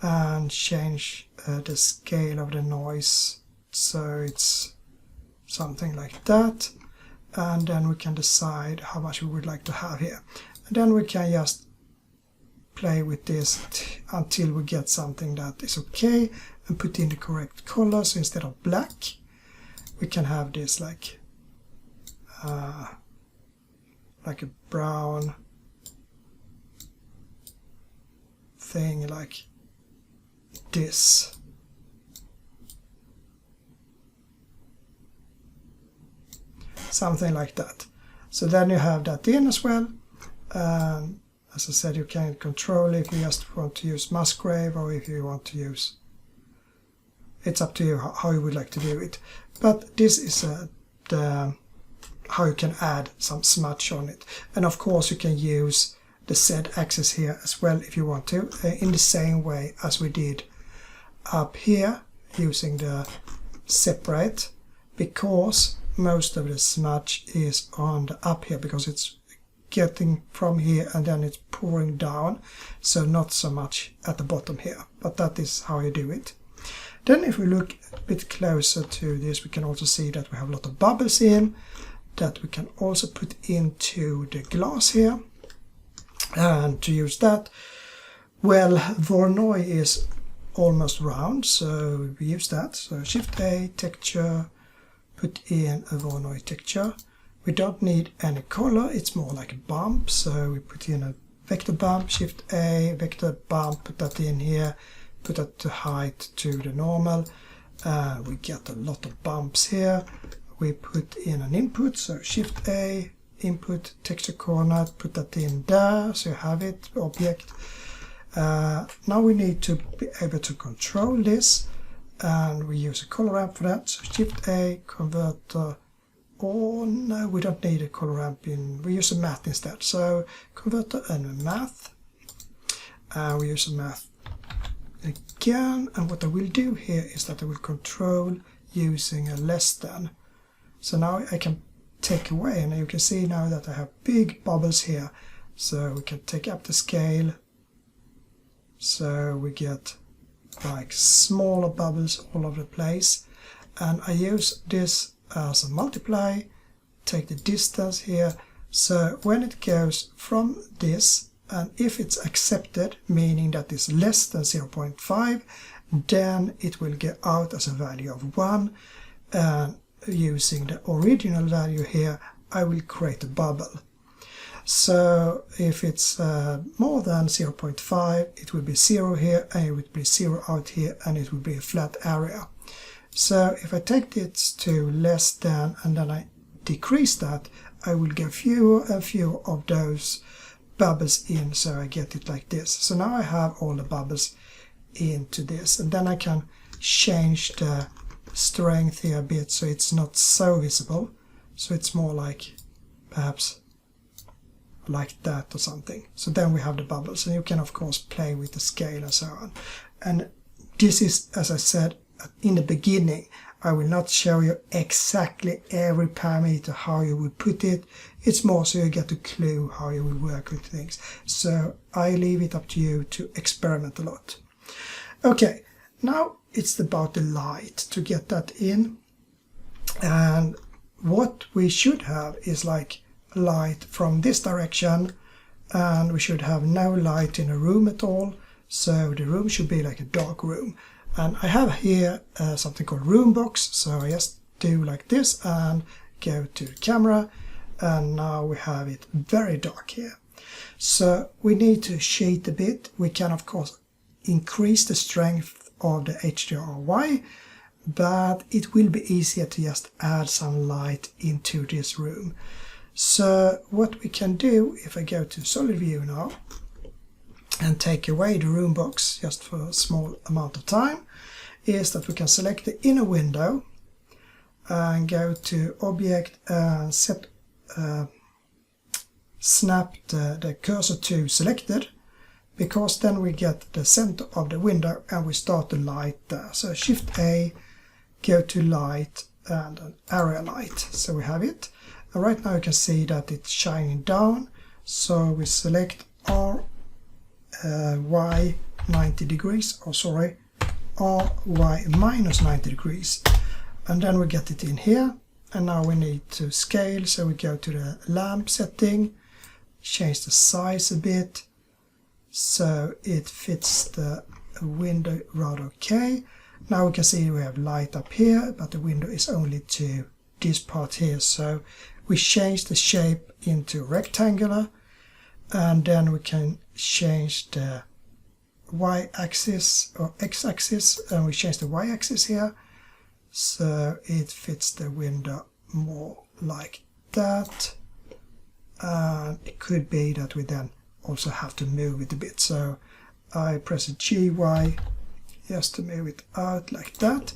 and change the scale of the noise so it's something like that. And then we can decide how much we would like to have here. And then we can just play with this until we get something that is okay, and put in the correct color. So instead of black, we can have this like a brown thing like this. Something like that. So then you have that in as well. As I said, you can control if you just want to use Musgrave or if you want to use, it's up to you how you would like to do it. But this is how you can add some smudge on it. And of course you can use the Z axis here as well if you want to, in the same way as we did up here using the separate, because most of the smudge is on the up here, because it's getting from here and then it's pouring down, so not so much at the bottom here, but that is how you do it. Then if we look a bit closer to this, we can also see that we have a lot of bubbles in that we can also put into the glass here. And to use that, well, Voronoi is almost round, so we use that. So Shift A, texture, put in a Voronoi texture. We don't need any color, it's more like a bump, so we put in a vector bump, Shift A, vector bump, put that in here, put that to height to the normal. We get a lot of bumps here. We put in an input, so Shift A, input, texture coordinate, put that in there, so you have it, object. Now we need to be able to control this, and we use a color ramp for that. So Shift A, converter. Oh no, we don't need a color ramp in, we use a math instead. So converter and a math. We use a math again, and what I will do here is that I will control using a less than. So now I can take away, and you can see now that I have big bubbles here. So we can take up the scale, so we get like smaller bubbles all over the place, and I use this as a multiply, take the distance here, so when it goes from this, and if it's accepted, meaning that it's less than 0.5, then it will get out as a value of 1, and using the original value here I will create a bubble. So if it's more than 0.5, it will be 0 here, and it would be 0 out here, and it will be a flat area. So if I take this to less than, and then I decrease that, I will get fewer and fewer of those bubbles in, so I get it like this. So now I have all the bubbles into this, and then I can change the strength here a bit so it's not so visible, so it's more like perhaps like that or something. So then we have the bubbles, and you can of course play with the scale and so on. And this is, as I said in the beginning, I will not show you exactly every parameter how you would put it. It's more so you get a clue how you will work with things. So I leave it up to you to experiment a lot. Okay, now it's about the light, to get that in. And what we should have is like light from this direction, and we should have no light in a room at all, so the room should be like a dark room. And I have here something called room box, so I just do like this and go to the camera, and now we have it very dark here. So we need to shade a bit. We can of course increase the strength of the HDRI, but it will be easier to just add some light into this room. So what we can do, if I go to solid view now and take away the room box just for a small amount of time, is that we can select the inner window and go to object and set snap the cursor to selected, because then we get the center of the window and we start the light there. So Shift A, go to light and an area light, so we have it. And right now you can see that it's shining down, so we select R, Y 90 degrees, or sorry, R, Y minus 90 degrees, and then we get it in here. And now we need to scale, so we go to the lamp setting, change the size a bit, so it fits the window rather okay. Now we can see we have light up here, but the window is only to this part here, so we change the shape into rectangular, and then we can change the y-axis or x-axis, and we change the y-axis here, so it fits the window more like that. And it could be that we then also have to move it a bit, so I press a GY just to move it out like that.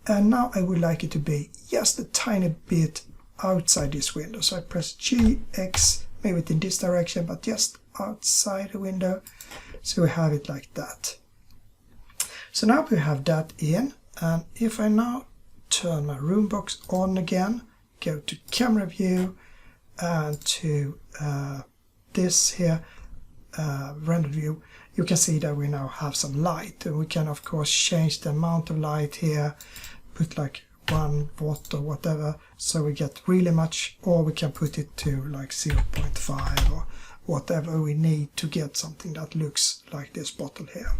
And now I would like it to be just a tiny bit outside this window, so I press GX, move it in this direction, but just outside the window, so we have it like that. So now we have that in, and if I now turn my room box on again, go to camera view and to this here, render view, you can see that we now have some light, and we can of course change the amount of light here, put like 1 watt or whatever, so we get really much, or we can put it to like 0.5 or whatever we need to get something that looks like this bottle here.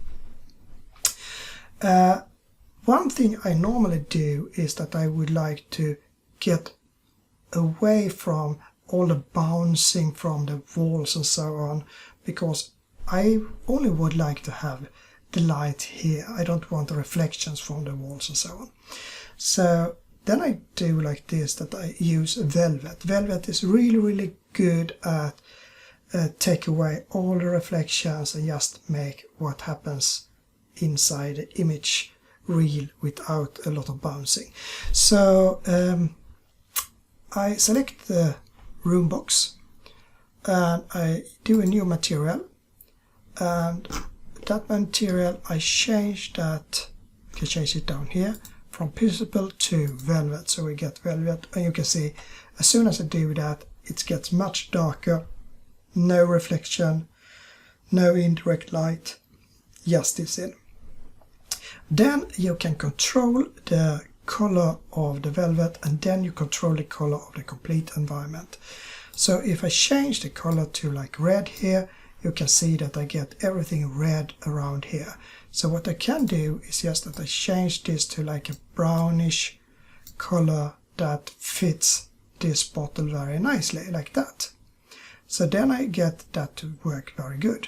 One thing I normally do is that I would like to get away from all the bouncing from the walls and so on, because I only would like to have the light here. I don't want the reflections from the walls and so on. So then I do like this, that I use velvet. Velvet is really good at take away all the reflections and just make what happens inside the image real without a lot of bouncing. So I select the room box and I do a new material, and that material I change that, I can change it down here from principle to velvet, so we get velvet, and you can see as soon as I do that it gets much darker, no reflection, no indirect light, just this in. Then you can control the color of the velvet, and then you control the color of the complete environment. So if I change the color to like red here, you can see that I get everything red around here. So what I can do is just that I change this to like a brownish color that fits this bottle very nicely, like that. So then I get that to work very good.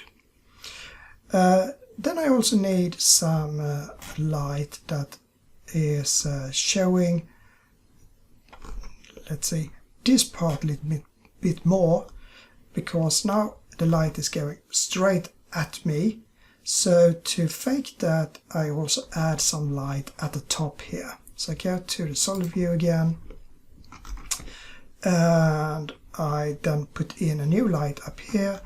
Then I also need some light that is showing, let's see, this part a little bit more, because now the light is going straight at me. So to fake that, I also add some light at the top here. So I go to the solid view again, and I then put in a new light up here.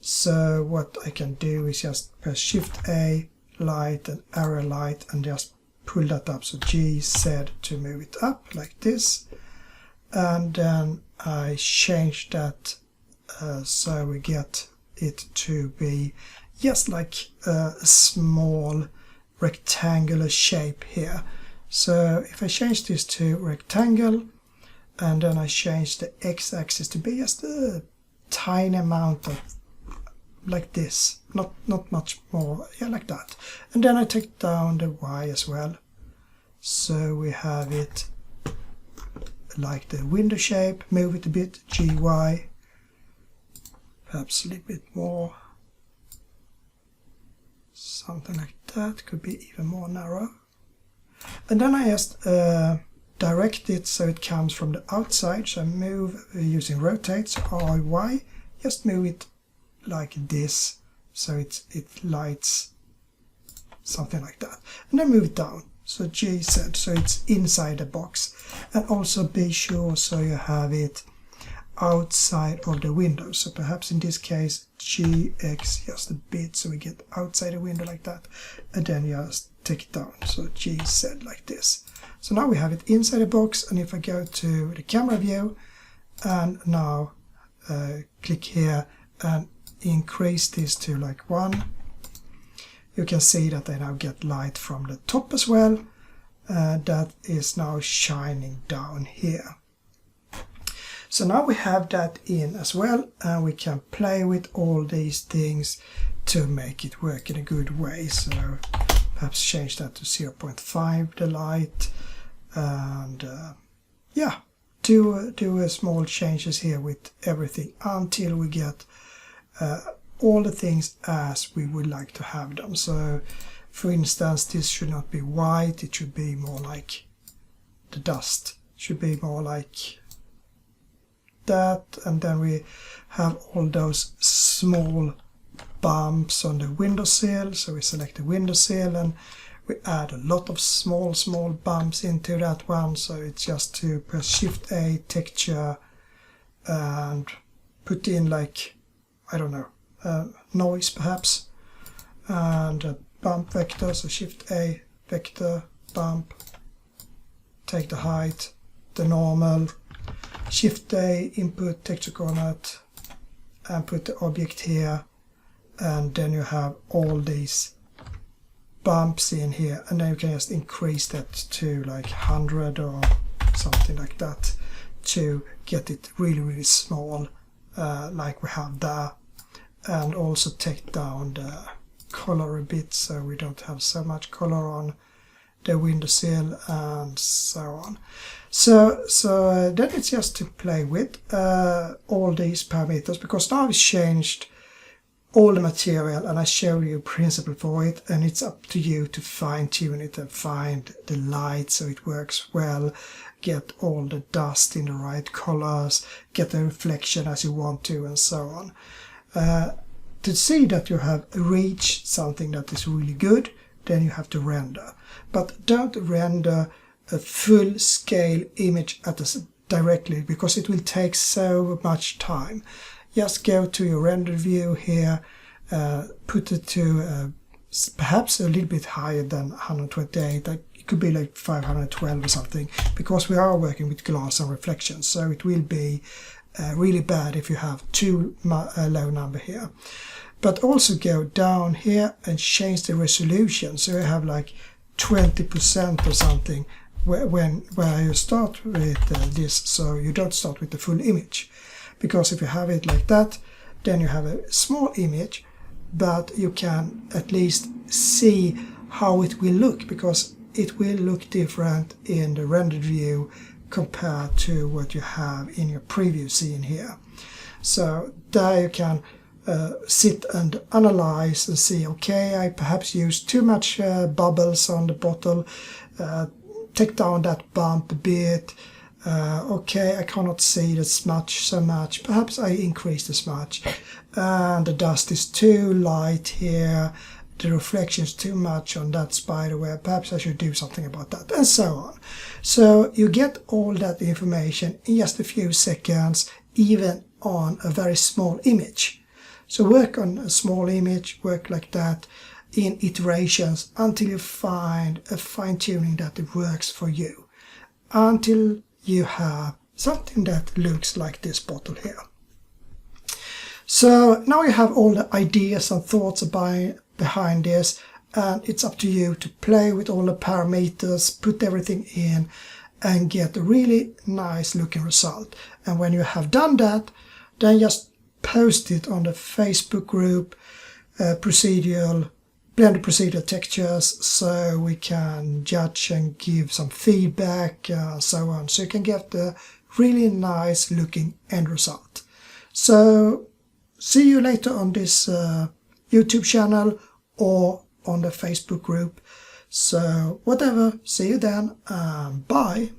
So what I can do is just press Shift A, light and arrow light, and just pull that up. So G, Z to move it up like this. And then I change that so we get it to be just like a small rectangular shape here. So if I change this to rectangle, and then I change the x-axis to be just a tiny amount of like this, not much more, yeah, like that. And then I take down the Y as well, so we have it like the window shape. Move it a bit, GY, perhaps a little bit more, something like that, could be even more narrow. And then I just direct it so it comes from the outside. So I move using rotate, so RY, just move it like this, so it lights something like that, and then move it down, so GZ, so it's inside the box. And also be sure so you have it outside of the window, so perhaps in this case GX just a bit, so we get outside the window like that, and then just take it down, so GZ like this. So now we have it inside the box. And if I go to the camera view and now click here and increase this to like 1, you can see that I now get light from the top as well, that is now shining down here. So now we have that in as well, and we can play with all these things to make it work in a good way. So perhaps change that to 0.5 the light, and yeah, do small changes here with everything until we get all the things as we would like to have them. So for instance, this should not be white, it should be more like the dust, it should be more like that. And then we have all those small bumps on the windowsill, so we select the windowsill and we add a lot of small bumps into that one. So it's just to press Shift A, texture, and put in like, I don't know, noise perhaps, and a bump vector, so Shift A, vector, bump, take the height, the normal, Shift A, input texture coordinate, and put the object here, and then you have all these bumps in here, and then you can just increase that to like 100 or something like that to get it really small, like we have there. And also take down the color a bit, so we don't have so much color on the windowsill and so on. So then it's just to play with all these parameters, because now I've changed all the material and I show you a principle for it, and it's up to you to fine tune it and find the light so it works well, get all the dust in the right colors, get the reflection as you want to, and so on. To see that you have reached something that is really good, then you have to render. But don't render a full-scale image at this directly, because it will take so much time. Just go to your render view here, put it to perhaps a little bit higher than 128. It could be like 512 or something, because we are working with glass and reflections, so it will be really bad if you have too low number here. But also go down here and change the resolution, so you have like 20% or something where you start with this, so you don't start with the full image. Because if you have it like that, then you have a small image, but you can at least see how it will look, because it will look different in the rendered view compared to what you have in your preview scene here. So there you can sit and analyze and see, okay, I perhaps used too much bubbles on the bottle, take down that bump a bit, okay, I cannot see this so much, perhaps I increase the smudge, and the dust is too light here, the reflection is too much on that spider web, perhaps I should do something about that, and so on. So you get all that information in just a few seconds, even on a very small image. So work on a small image, work like that in iterations until you find a fine-tuning that it works for you, until you have something that looks like this bottle here. So now you have all the ideas and thoughts behind this, and it's up to you to play with all the parameters, put everything in, and get a really nice looking result. And when you have done that, then just post it on the Facebook group, Blender Procedural Textures, so we can judge and give some feedback, so on, so you can get a really nice looking end result. So see you later on this YouTube channel or on the Facebook group. So whatever, see you then, bye.